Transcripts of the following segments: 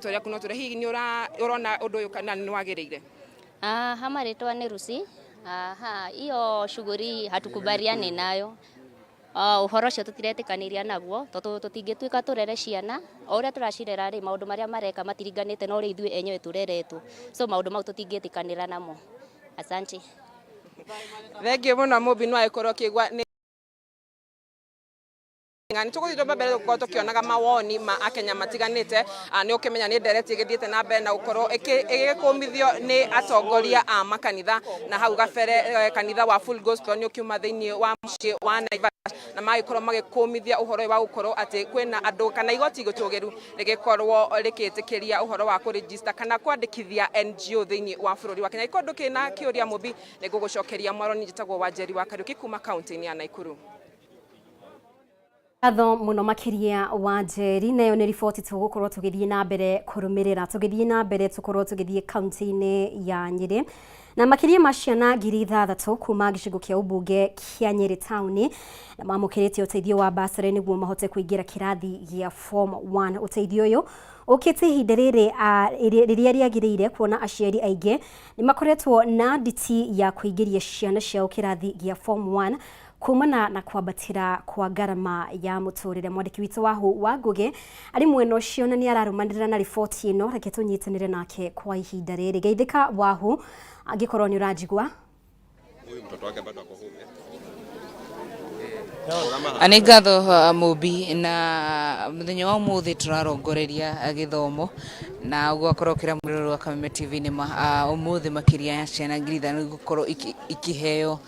Toria kuno tore hihi ni urona undu uyu kana ni wagirire? Hama retwa ni Rusi. Hiyo shughuli hatukubaliani nayo. Uhoro cio tutiretikaniria naguo tondu tutingituika turere ciana o uria turacirera ri maundu maria mareka matiriganite no ri ithui enyewe tureretwo, so maundu mau tutingitikanira namo. Asante. Thengio muno mubi no aikorwo kigwa ni ngani tukuthitwo mbere gukorwo tukionaga mawoni ma akenya matiganite ni ukimenya ni ndereti igithiite na mbere na gukorwo igikumithio ni atongoria a makanitha na hau gabere kanitha wa Full Gospel ni ukiuma thiini wa mucii wa Naivasha na magikorwo magikumithia uhoro wa gukorwo ati kwina andu kana igoti gutugiru rigikorwo rikitikiria uhoro wa kuregister kana kwandikithia NGO thiini wa bururi wa Kenya. Ikondu kina kiuria mubi ni gugucokeria mwaro ni njitagwo Wanjeri wa Kariuki kuma kaunti-ini ya Naikuru. Atho muno makiria Wanjeri nayo ni riboti tugukorwo tugithie na mbere kurumirira tugithie na mbere tukorwo tugithie kaunti-ini ya Nyeri na makiria ma ciana 6,000 kuma gicigo kia ubunge kia Nyeri town na mamukirite uteithio wa basari niguo mahote kuingira kirathi gia form 1. Uteithio uyu ukite ihinda riria riagirire kuona aciari aingi ni makoretwo na nditi ya kuingiria ciana ciao kirathi gia form 1 kumana na kwambatira kwa garama ya muturire. Mwandiki witu wahu wa Ngugi ari mwena ucio na ni ararumanirira na riboti ino, reke tunyitanire nake kwa ihinda riri. Geithika wahu angikorwo ni urajigwa. Huyu mtoto wake bado ako huko. Anigatho mubi na muthenya wa umuthi turarongoreria githomo na ugo akorokira muriro wa Kameme TV ni umuthi makiria ya ciana 6,000 gukorwo ikiheo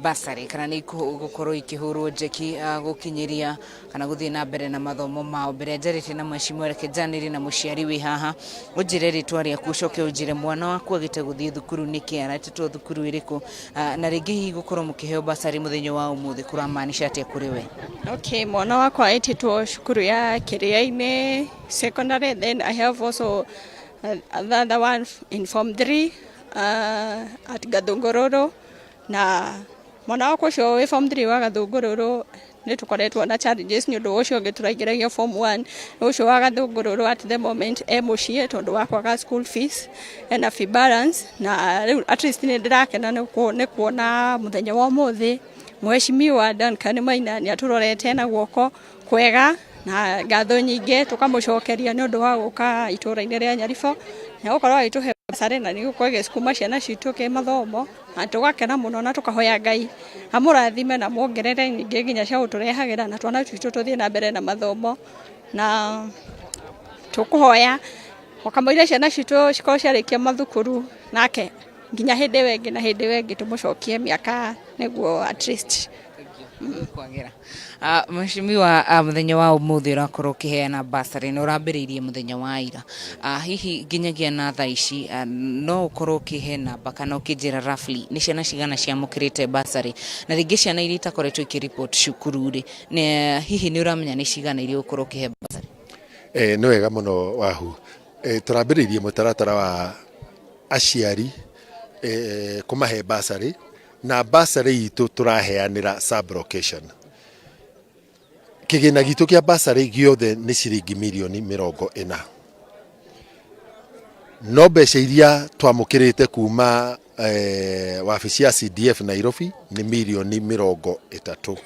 basari kana ni gukorwo ikihurwo jeki gukinyiria kana guthie na mbere na mathomo mao. Mbere njarite na mheshimiwa rekejaniri na muciari wi haha ujire ritwa ria kucoke ujire mwana waku agite guthie thukuru niki aratitwo thukuru iriku na ringi hi gukorwo mukiheo basari muthenya wa umuthi kuramaanisha atia kuri we? Okay, mwana wakwa aititwo cukuru ya Kiria-ini secondary, then I have also another one in form 3 at Gathungururu, na mwana wakwa ucio wi form 3 wa Gathungururu ni tukoretwo na challenges ni undu ucio ngituraigiragia form 1 ucio wa Gathungururu at the moment mucie tondu wa kwaga school fees and a fee balance, na at least ni ndirakena ni kuona muthenya wa umuthi Mheshimiwa Duncan Maina ni aturorete na guoko kwega na ngatho nyingi tukamucokeria ni undu wa guka itura-ini ria Nyarifo na gukorwo agituhe basari na ni gukorwo igicukuma ciana citu ke mathomo na tugakena muno na tukahoya Ngai amurathime na muongerere nyingi nginya cia guturehagira na twana twitu tuthie na mbere na mathomo, na tukuhoya wakamoira ciana citu cikorwo ciarikia mathukuru nake nginya hindi wengi na hindi wengi tumucokie miaka niguo at least kwagira. Mheshimiwa muthenya wa umuthi urakorwo kiheana basari na urambiriirie muthenya wa ira, hihi nginyagia na thaa ici no ukorwo kiheana bakana ukijira roughly ni ciana cigana ciamukirite basari na ringi ciana iria itakoretwo ikireport cukuru ri ne hihi ni uramenya ni cigana iria ukorwo kihe basari? Ni wega muno wahu. Turambiriirie mutaratara wa aciari kumahe basari na basari itu turaheanira sub location. Kigina gitu kia basari giothe ni ciringi milioni 40. No mbeca iria twamukirite kuma wabici ya CDF Nairobi ni milioni 30.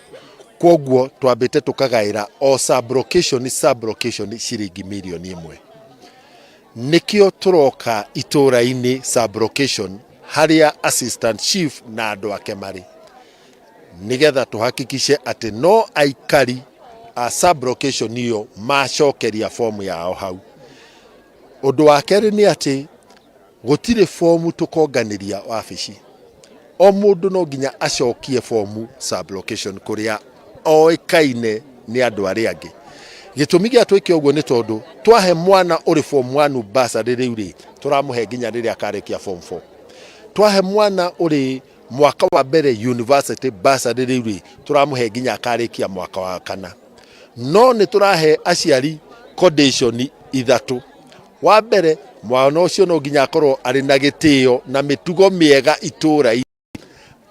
Kwoguo twambite tukagaira o sub location ciringi milioni 1. Nikio turoka itura-ini sub location haria assistant chief na andu ake mari nigetha tuhakikishe ati no aikari a sub location iyo macokeria form yao hau. Undu wa keri ni ati gutire form tukonganiria wabici, o mundu no nginya acokie form sub location kuria oikaine ni andu aria angi. Gitumi gia twike uguo ni tondu twahe mwana uri form 1 basari riu ri turamuhe nginya riria akarekia form 4. Twahe mwana uri mwaka wa mbere university basari riu ri turamuhe nginya akarekia mwaka wa 4. No ni turahe aciari condition ithatu. Wa mbere mwana ucio no nginya akorwo ari na gitio na mitugo miega itura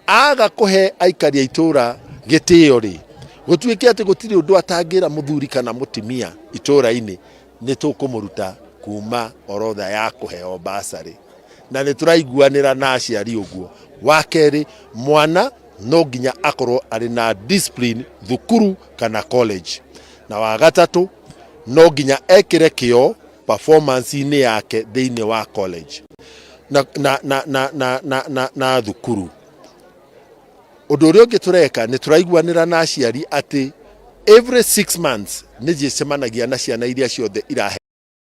aga kuhe aikari itura gitio ri gutuike ati gutiri undu atangira muthuri kana mutimia itura-ini nĩtũkũmũruta kuma orodha ya kũheo basarĩ, na nĩtũraiguanĩra na aciari ũguo. Wa kerĩ, mwana no nginya akorwo arĩ na discipline thukuru kana college, na wa gatatũ no nginya ekĩre kĩo performance-inĩ yake thĩinĩ wa college na thukuru. Ũndũ ũrĩa ũngĩ tũreka nĩ tũraiguanĩra na aciari atĩ every 6 months nĩjicemanagia na ciana iria ciothe irahe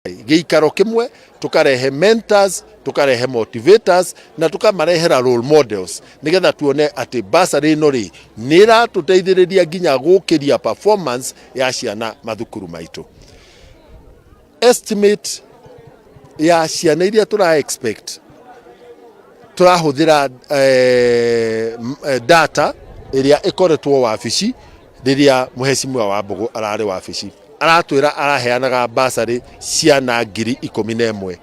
gĩikaro kĩmwe, tukarehe mentors, tukarehe motivators, na tukamarehera role models, nigetha tuone atĩ basarĩ ĩno rĩ nĩ ĩratũteithĩrĩria nginya gũkĩria performance ya ciana mathukuru maitũ. Estimate ya ciana iria expect turahũthĩra data ĩrĩa ĩkoretwo wabici rĩrĩa Mheshimiwa Wambũgũ ararĩ wabici, aratwĩra araheanaga basarĩ ciana 11,000.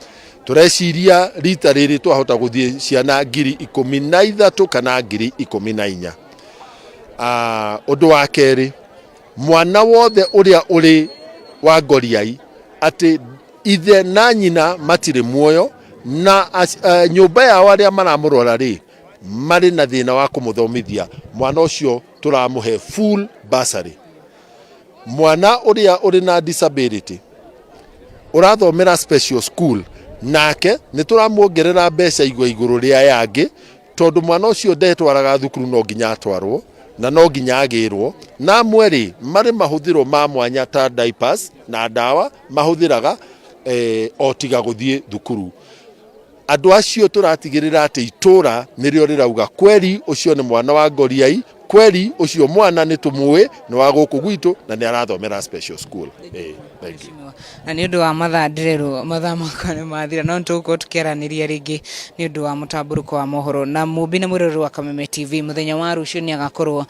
Tureciria rita rĩrĩ twahota gũthiĩ ciana 13,000 kana 14,000. Ũndũ wa kerĩ, mwana wothe ũrĩa ũrĩ wa ngoriai atĩ ithe na nyina matirĩ muoyo na nyũmba yao arĩa maramũrora rĩ marĩ na thĩna wa kũmũthomithia, mwana ũcio tũramũhe full basarĩ. Mwana ũrĩa ũrĩ na disability ũrathomera special school, nake nĩtũramuongerera mbeca igũrũ rĩa yangĩ, tondũ mwana ũcio ndetwaraga thukuru no nginya atwarwo na no nginya agĩrwo, na amwe marĩ mahũthĩro ma mwanya ta diapers na ndawa mahũthĩraga o tiga gũthiĩ thukuru. Andũ acio tũratigĩrĩra atĩ itũra nĩrĩo rĩrauga kweri ũcio nĩ mwana wa ngoriai, kweri ũcio mwana nĩ tũmũĩ nĩ wa gũkũ gwitũ na nĩ arathomera special school. Thank you. Na nĩ ũndũ wa mathaa ndĩrerwo mathaa makwa nĩ mathira, no nĩtũgũkorwo tũkĩaranĩria rĩngĩ nĩ ũndũ wa mũtambũrũko wa mohoro, na mũmbi na mũrori wa Kameme TV mũthenya wa rũciũ nĩ agakorwo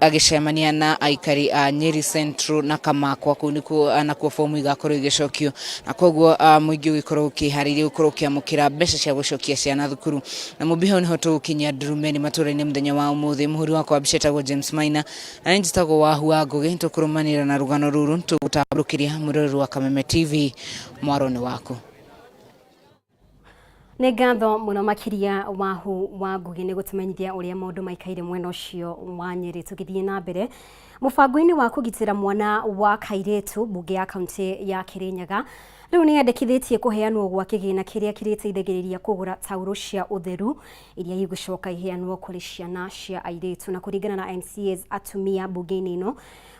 agĩcemania na aikari a Nyeri Central na Kamakwa, kũu nĩkuo nakuo fomu igakorwo igĩcokio, na koguo mũingĩ ũgĩkorwo ũkĩharĩria gũkorwo ũkĩamũkĩra mbeca cia gũcokia ciana thukuru. Na mũmbi hau nĩho tũgũkinyia ndurumeni Matuura-ini mũthenya wa ũmũthĩ. Mũhuri wakwa mbica etagwo James Maina na nĩ njĩtagwo Wahua Ngũgĩ. Tũkũrũmanĩra na rũgano rũrũ tũgũtambũrũkĩria mũrori wa Kameme TV mwaro-inĩ waku. Nĩ ngatho mũno makĩria Wahu wa Ngũgĩ nĩ gũtũmenyithia ũrĩa maũndũ maikaire mwena ũcio wa Nyeri. Tũgĩthiĩ na mbere mũbango-inĩ wa kũgitĩra mwana wa kairĩtu, mbunge ya kaunti ya Kirinyaga rĩu nĩ yendekithĩtie kũheanwo gwa kĩgĩna kĩrĩa kĩrĩteithagĩrĩria kũgũra taurũ cia ũtheru iria igũcoka iheanwo kũrĩ ciana cia airĩtu. Na kũringana na MCAs atumia mbunge-inĩ ĩno,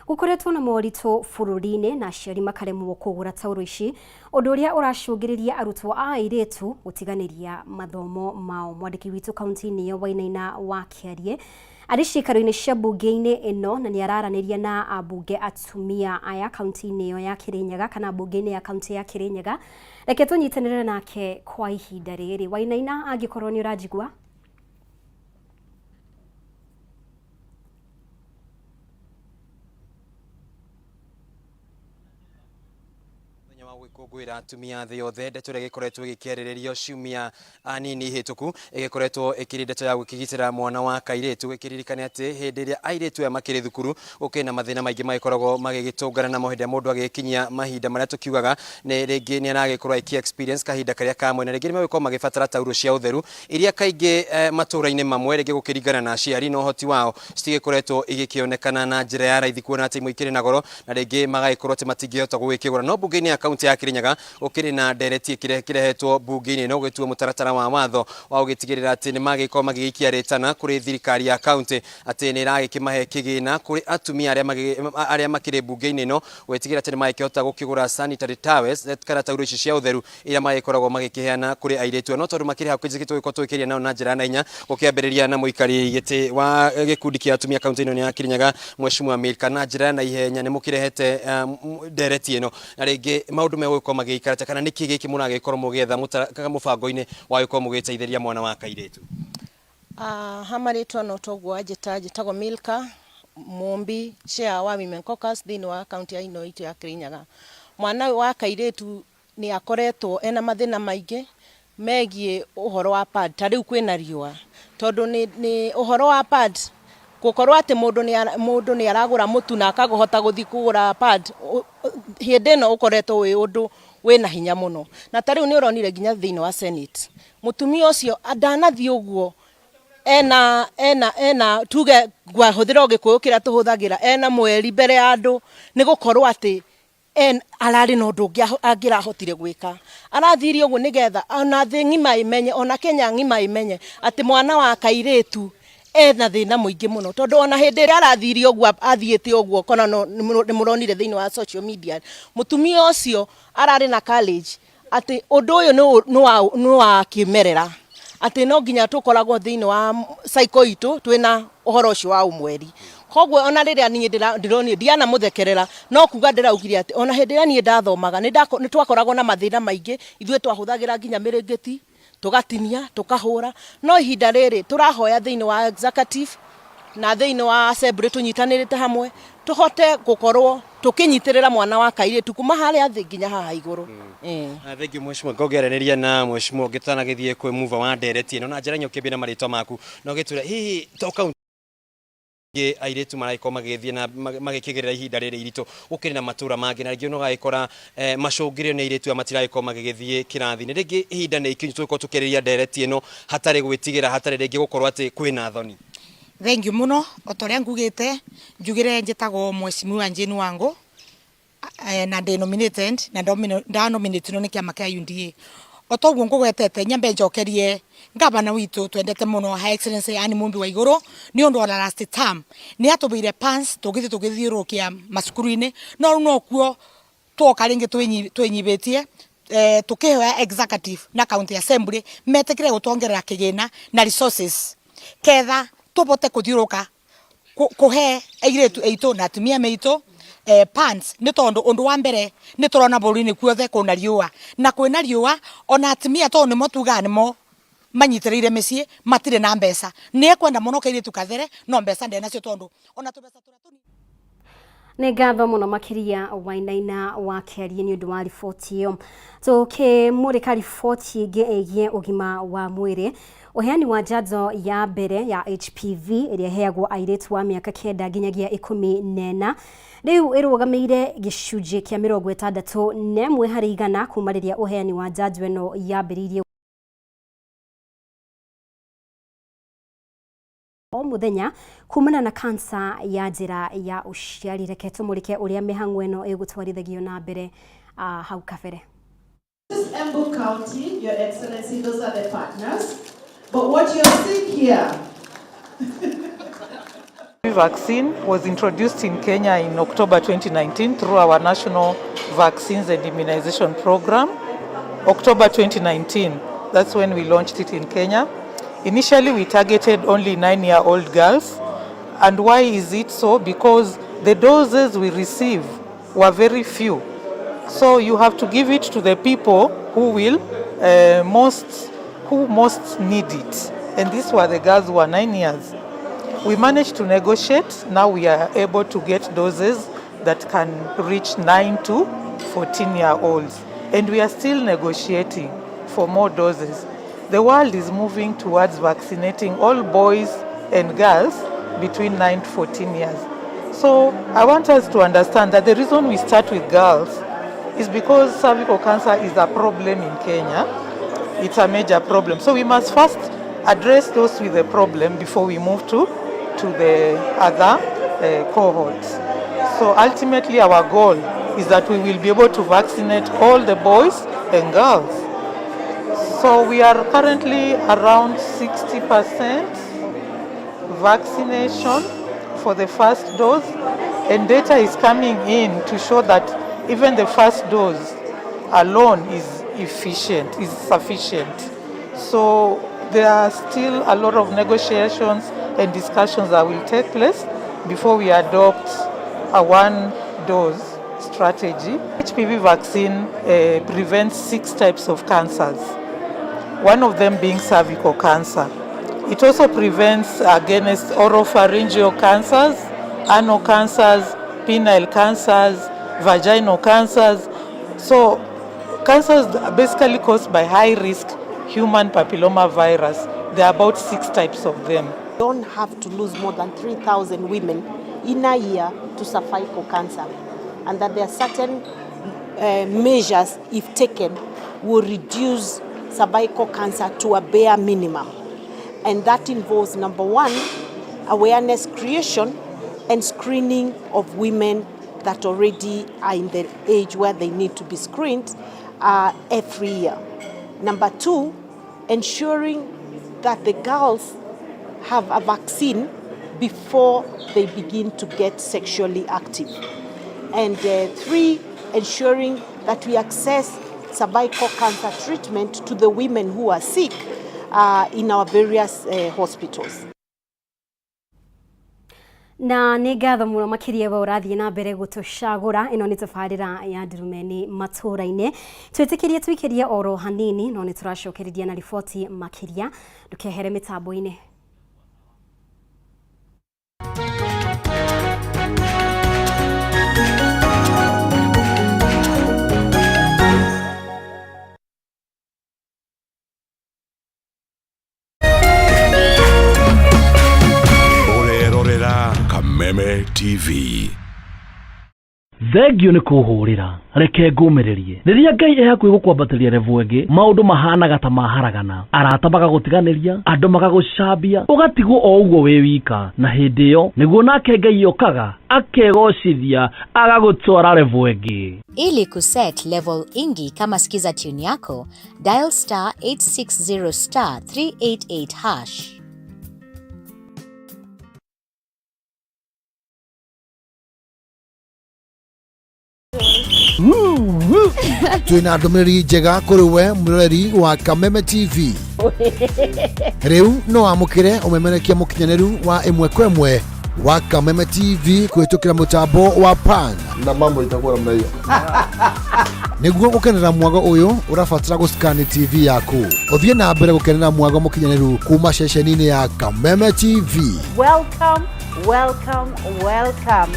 gũkoretwo na moritũ bũrũri-inĩ na aciari makaremwo kũgũra taurũ ici, ũndũ ũrĩa ũracũngĩrĩria arutwo a airĩtu gũtiganĩria mathomo mao. Mwandĩki witũ kaunti-inĩ ĩyo Wainaina wa Kĩarie arĩ ciikaro-inĩ cia mbunge-inĩ ĩno na nĩ araranĩria na ambunge atumia aya kaunti-inĩ ĩyo ya Kirinyaga kana mbunge-inĩ ya kaunti ya Kirinyaga. Reke tũnyitanĩre nake kwa ihinda rĩrĩ. Wainaina, angĩkorwo nĩ ũranjigua? Gwĩra atumia thĩ yothe ndeto ĩrĩa ĩgĩkoretwo ĩgĩkĩarĩrĩrio ciumia nini hĩtũku ĩgĩkoretwo ĩkĩrĩ ndeto ya gũkĩgitĩra mwana wa kairĩtu, gĩkĩririkania atĩ hĩndĩ ĩrĩa airĩtu aya makĩrĩ thukuru gũkĩrĩ na mathĩna maingĩ magĩkoragwo magĩgĩtũngana namo hĩndĩ ĩrĩa mũndũ agĩkinyia mahinda marĩa tũkiugaga nĩ rĩngĩ nĩ aragĩkorwo experience kahinda karĩa ka mwena, rĩngĩ nĩmagĩkorwo magĩbatara taurũ cia ũtheru iria kaingĩ matũũra-inĩ mamwe rĩngĩ gũkĩringana na aciari na ũhoti wao citigĩkoretwo igĩkĩonekana na njĩra ya raithi, kuona atĩ imwe ikĩrĩ na goro na rĩngĩ magagĩkorwo atĩ matingĩhota gũgĩkĩgũra. No mbunge-inĩ ya kaunti ya Kirinyaga ukiri na ndereti kirehetwo mbunge-inĩ no gĩtua mũtaratara wa watho wa gũgĩtigĩrĩra atĩ nĩ magĩkorwo magĩikia rĩtana kũrĩ thirikari ya kaunti atĩ nĩ ĩragĩkĩmahe kĩgĩna kũrĩ atumia arĩa makĩrĩ mbunge-inĩ ĩno gũgĩtigĩrĩra atĩ nĩ magĩkĩhota gũkĩgũra sanitary towels kana taurũ ici cia ũtheru iria magĩkoragwo magĩkĩheana kũrĩ airĩtu. No tondũ makĩrĩ hakuhĩ tũgĩkorwo twĩkĩria nao na njĩra na hinya, gũkĩambĩrĩria na mũikari gĩtĩ wa gĩkundi kĩa atumia kaunti-inĩ ya Kirinyaga Mheshimiwa Milka, na njĩra na ihenya nĩ mũkĩrehete ndereti ĩno na rĩngĩ maũndũ megũgĩkorwo magĩikarĩte kana nĩ kĩĩ gĩkĩ mũragĩkorwo mũgĩetha mũbango-inĩ wa gũkorwo mũgĩteithĩrĩria mwana wa kairĩtu? Hamarĩtwo no toguo njĩtagwo Milka Mũmbi, chair wa Women Caucus thĩinĩ wa kaunti ya ino itũ ya Kirinyaga. Mwana wa kairĩtu nĩ akoretwo ena mathĩna maingĩ megiĩ ũhoro wa pad. Ta rĩu kwĩna riũa tondũ nĩ ũhoro wa pad gukorwo ati mundu ni aragura mutu na akagohota guthi kugura pad hindi no ukoretwo wi undu wina hinya muno na tariu ni uronire ginya thiini wa Senate mutumia ucio andanathi uguo ena tuge gwahuthira gikuyu kiria tuhuthagira ena mweri mbere ya andu ni gukorwo ati arari no ndu angirahotire gwika arathirie uguo nigetha ona thi ngima imenye ona Kenya ngima imenye ati mwana wa kairetu ena thina muingi muno tondu ona hindi ria arathirie uguo athiete uguo kona ni muronire thiini wa social media mutumia ucio arari na college ati undu uyu ni wa kimerera ati no nginya tukoragwo thiini wa cycle itu twina uhoro ucio wa umweri kogwe ona riria ni ndironi ndiana muthekerera no kuga ndiraugire ati ona hindi ria ni ndathomaga ni twakoragwo na mathina maingi ithwe twahuthagira nginya mirengeti tugatinia tukahura no ihinda riri turahoya thiini wa executive na thiini wa assembly tunyitanirite hamwe tuhote gukorwo tukinyitirira mwana wa kairetu kuma haria thi nginya haha iguru thank you mheshimiwa ngogerereria na mheshimiwa ngitana githie kwi move wa ndereti ino na njira nyoke bina marito maku no gitura hihi toka airetu maraiko magithie na magikigirira ihinda riri irito ukiri na matura mangi na ringi no gaikora macungire ni airetu amatiraiko magigithie kirathi ni ringi ihinda ni ikinyu tuko tukiriria ndereti ino hatari gwitigira hatari ringi gukorwo ati kwina thoni. Thank you muno otoria ngugite njugire njitago mheshimiwa Jane Wangu na nominated na nominated no ni kiama kia UNDA otoguo ngugwetete nyambe njokerie ngabana witu twendete muno High Excellency Anne Mumbi wa iguru ni undu ona last term ni atubire pants tugithiurukia masukuru-ini no kuo twoka ringi twinyibetie tukihoya executive na county assembly metekire gutongerera kigina na resources ketha tubote kuthiuruka kuhe airetu eitu na atumia meitu pants ni tondu undu wa mbere ni turona bururi-ini kuothe kuna riua na kwina riua ona atumia tondu nimo tuga nimo manyitireire micii matire na mbeca ni kwenda muno kairetu kathere no mbeca ndenacio tondu ona tubesa turatuni nĩ ngatho mũno makĩria Wainaina wakĩaria nĩ ũndũ wa riboti ĩyo. Tũkĩmũrĩka riboti ĩngĩ ĩgiĩ ũgima wa mwĩrĩ, ũheani wa njanjo ya mbere ya HPV ĩrĩa ĩheagwo airĩtu wa mĩaka 9 nginyagia 14 rĩu ĩrũgamĩire gĩcunjĩ kĩa 61 harĩ igana kuma rĩrĩa ũheani wa njanjo ĩno yambĩrĩirie o muthenya kumana na kansa ya njĩra ya ũciari. Reke tũmũrĩke ũrĩa mĩhang'o ĩno ĩgũtwarithagio na mbere hau kabere. This is Embu County, Your Excellency, those are the partners. But what you're seeing here vaccine was introduced in Kenya in October 2019 through our national vaccines and immunization program. October 2019, that's when we launched it in Kenya. Initially, we targeted only 9-year-old girls. And why is it so? Because the doses we receive were very few. So you have to give it to the people who will most need it. And these were the girls who were 9 years. We managed to negotiate. Now we are able to get doses that can reach 9 to 14-year-olds. And we are still negotiating for more doses. The world is moving towards vaccinating all boys and girls between 9 to 14 years. So I want us to understand that the reason we start with girls is because cervical cancer is a problem in Kenya. It's a major problem. So we must first address those with the problem before we move to the other cohorts. So ultimately our goal is that we will be able to vaccinate all the boys and girls. So we are currently around 60% vaccination for the first dose, and data is coming in to show that even the first dose alone is sufficient. So there are still a lot of negotiations and discussions that will take place before we adopt a one-dose strategy. HPV vaccine prevents 6 types of cancers, one of them being cervical cancer. It also prevents against oropharyngeal cancers, anal cancers, penile cancers, vaginal cancers. So cancers basically caused by high-risk human papilloma virus. There are about 6 types of them. Don't have to lose more than 3,000 women in a year to cervical cancer, and that there are certain measures, if taken, will reduce cervical cancer to a bare minimum. And that involves, number one, awareness creation and screening of women that already are in the age where they need to be screened every year. Number two, ensuring that the girls have a vaccine before they begin to get sexually active. And three, ensuring that we access cervical cancer treatment to the women who are sick in our various hospitals. Na nĩ ngatho mũno makĩria wa ũrathiĩ na mbere gũtũcagũra. Ĩno nĩ tabarĩra ya Ndurumeni Matũra-ini. Twĩtĩkĩrie twĩkĩrie oro hanini no nĩ tũracokereria na riboti makĩria. Ndũkehere mĩtambo-inĩ. Kameme TV. Thengio nĩ kũhũrĩra, reke ngũmĩrĩrie. Rĩrĩa Ngai hakuhĩ gũkwambatĩria revu ĩngĩ, maũndũ mahanaga ta maharagana. Arata magagũtiganĩria, andũ magagũcambia, ũgatigwo o ũguo wĩ wika. Na hĩndĩ ĩyo nĩguo nake Ngai okaga, akegocithia, agagũtwara revu ĩngĩ. Ili kuset level ingi kama sikiza tune yako, dial *860*388#. Twina ndũmĩrĩri njega kũrĩ we mũroreri wa Kameme TV. Rĩu no amũkĩre ũmemerekia mũkinyanĩru wa ĩmwe kwa ĩmwe wa Kameme TV kũhĩtũkĩra mũtambo wa PAN. Na mambo itakuwa namna hiyo. Nĩguo gũkenera mwago ũyũ ũrabatara gũscan TV yaku. Ũthiĩ na mbere gũkenera mwago mũkinyanĩru kuma ceceni-inĩ ya Kameme TV. Welcome, welcome, welcome.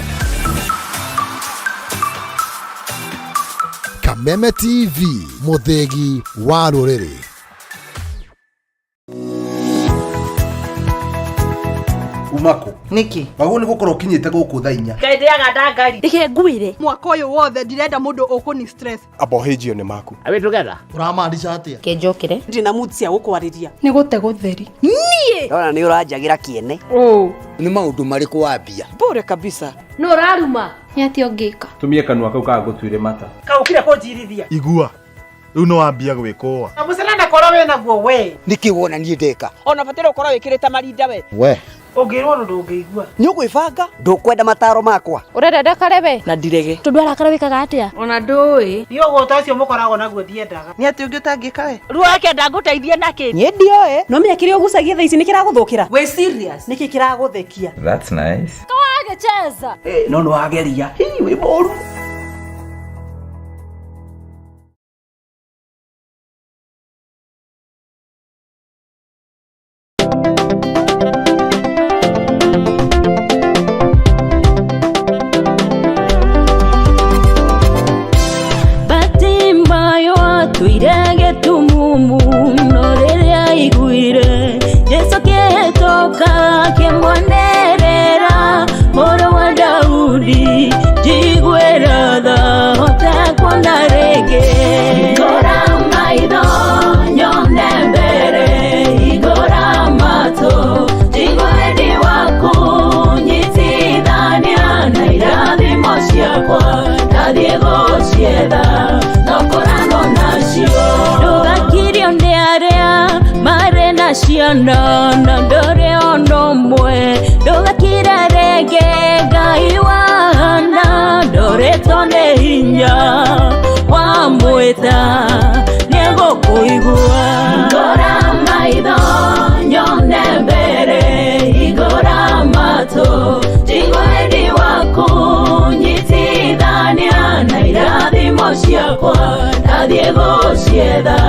Kameme TV, mũthegi wa rũrĩrĩ. Umako niki bago nĩ gũkorwo kinyĩte gũkũ thaa 4. Ngai ndĩaga ndangari ike nguire mwaka ũyũ wothe ndirenda mũndũ ũkũni stress abohĩjio nĩ maku awe together ũramaanisha atĩa kenjokere ndina mood cia gũkwarĩria nĩ gũte gũtheri niĩ ndona nĩ ũranjagira kiene nĩ maũndũ marĩkũ wambia bure kabisa no raruma nĩ atĩ ũngĩka tumie kanua kau kaga gũtuire mata kaukire kũnjirithia igua rĩu no wambia gwĩkũa na mũcenana korwo wĩna guo we nĩkĩ wona niĩ ndeka ona batĩra ũkorwo wĩkĩrĩte marinda we ũngĩrwo no ndũngĩigua nĩ ũgwĩbanga ndũkwenda mataro makwa ũrenda ndakarebe na ndirege tondũ arakara wĩkaga atĩa ona ndũĩ nĩ ũgũta ũcio mũkoragwo naguo ndiendaga nĩ atĩ ũngĩ ũtangĩka we ruo yake ndangũteithie nakĩ niĩ ndioĩ no menya kĩrĩa ũgucagia thaa ici nĩ kĩragũthũkĩra we serious nĩkĩ kĩragũthekia that's nice kawagecheza no wageria wĩ mũru tuirege tumumu no rĩrĩa iguire Jesu kĩhĩtũka kĩmwonerera mũrũ wa Daudi njiguĩra tha hote kuona rĩngĩ igora maitho nyone mbere igora matũ njigua wendi waku nyitithania na irathimo ciakwa ndathiĩ gũcietha ndugakirio nĩ arĩa marĩ na ciana na ndũrĩ ona ũmwe ndũgakira rĩngĩ Ngai wahana ndũrĩtwo nĩ hinya wamwĩta nĩegũkũigua igora maitho nyone mbere igora matũ njigua wendi waku nyitithania na irathimo ciakwa ndathiĩ gũcietha